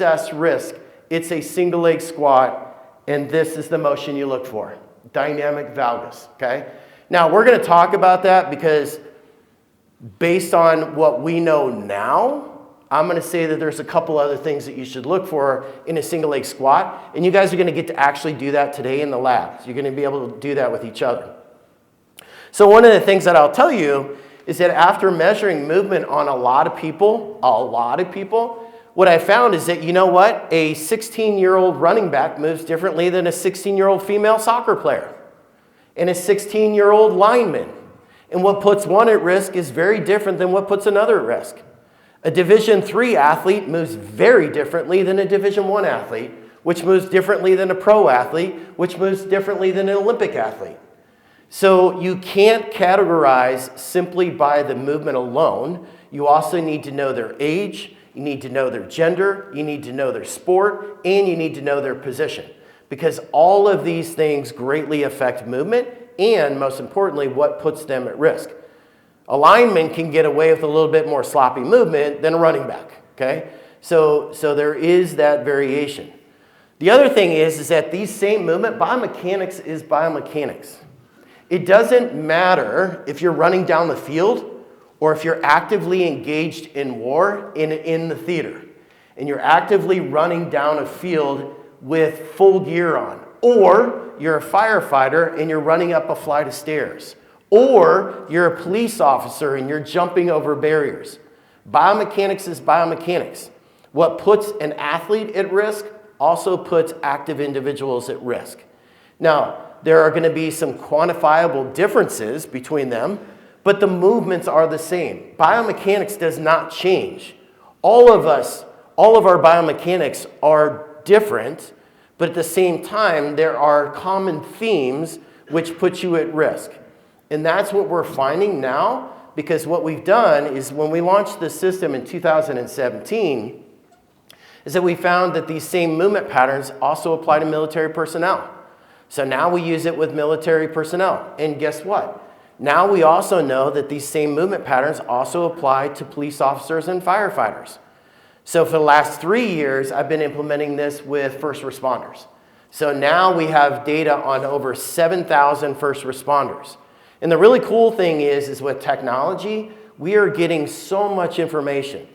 assess risk, it's a single leg squat, and this is the motion you look for, dynamic valgus, okay? Now, we're gonna talk about that because based on what we know now, I'm gonna say that there's a couple other things that you should look for in a single leg squat, and you guys are gonna get to actually do that today in the lab. So you're gonna be able to do that with each other. So one of the things that I'll tell you is that after measuring movement on a lot of people, what I found is that, you know what? A 16-year-old running back moves differently than a 16-year-old female soccer player and a 16-year-old lineman. And what puts one at risk is very different than what puts another at risk. A Division III athlete moves very differently than a Division I athlete, which moves differently than a pro athlete, which moves differently than an Olympic athlete. So you can't categorize simply by the movement alone. You also need to know their age, you need to know their gender, you need to know their sport, and you need to know their position. Because all of these things greatly affect movement and, most importantly, what puts them at risk. A lineman can get away with a little bit more sloppy movement than a running back, okay? So there is that variation. The other thing is that these same movement, biomechanics is biomechanics. It doesn't matter if you're running down the field or if you're actively engaged in war in the theater and you're actively running down a field with full gear on, or you're a firefighter and you're running up a flight of stairs, or you're a police officer and you're jumping over barriers. Biomechanics is biomechanics. What puts an athlete at risk also puts active individuals at risk. Now, there are going to be some quantifiable differences between them, but the movements are the same. Biomechanics does not change. All of our biomechanics are different, but at the same time, there are common themes which put you at risk. And that's what we're finding now, because what we've done is when we launched this system in 2017, is that we found that these same movement patterns also apply to military personnel. So now we use it with military personnel. And guess what? Now we also know that these same movement patterns also apply to police officers and firefighters. So for the last 3 years, I've been implementing this with first responders. So now we have data on over 7,000 first responders. And the really cool thing is with technology, we are getting so much information.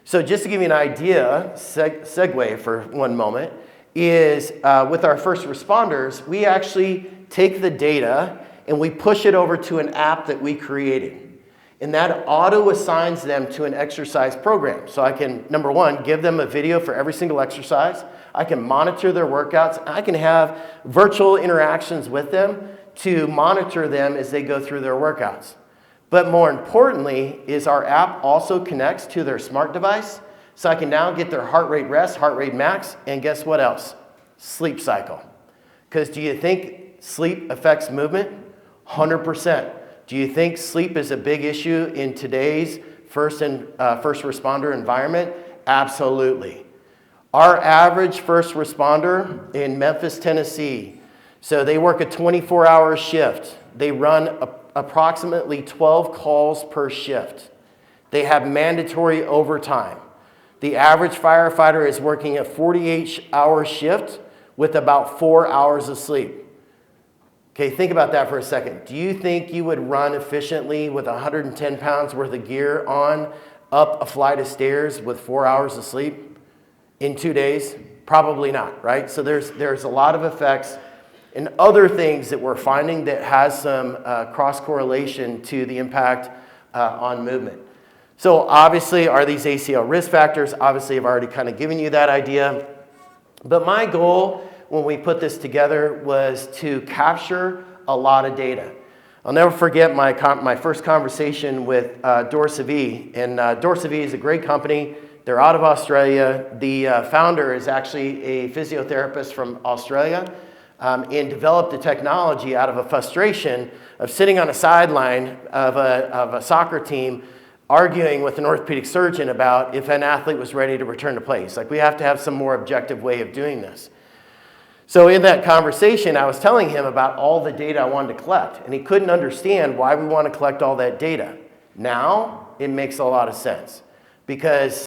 So just to give you an idea, segue for one moment, is with our first responders, we actually take the data and we push it over to an app that we created. And that auto-assigns them to an exercise program. So I can, number one, give them a video for every single exercise. I can monitor their workouts. I can have virtual interactions with them to monitor them as they go through their workouts. But more importantly is our app also connects to their smart device. So I can now get their heart rate rest, heart rate max, and guess what else? Sleep cycle. Because do you think sleep affects movement? 100%. Do you think sleep is a big issue in today's first responder environment? Absolutely. Our average first responder in Memphis, Tennessee, so they work a 24-hour shift. They run approximately 12 calls per shift. They have mandatory overtime. The average firefighter is working a 48-hour shift with about 4 hours of sleep. Okay, think about that for a second. Do you think you would run efficiently with 110 pounds worth of gear on up a flight of stairs with 4 hours of sleep in 2 days? Probably not, right? So there's a lot of effects and other things that we're finding that has some cross-correlation to the impact on movement. So obviously, are these ACL risk factors? Obviously, I've already kind of given you that idea. But my goal when we put this together was to capture a lot of data. I'll never forget my first conversation with Dorsavi. And Dorsavi is a great company. They're out of Australia. The founder is actually a physiotherapist from Australia and developed the technology out of a frustration of sitting on a sideline of a soccer team arguing with an orthopedic surgeon about if an athlete was ready to return to play. It's like, we have to have some more objective way of doing this. So in that conversation, I was telling him about all the data I wanted to collect, and he couldn't understand why we want to collect all that data. Now, it makes a lot of sense, because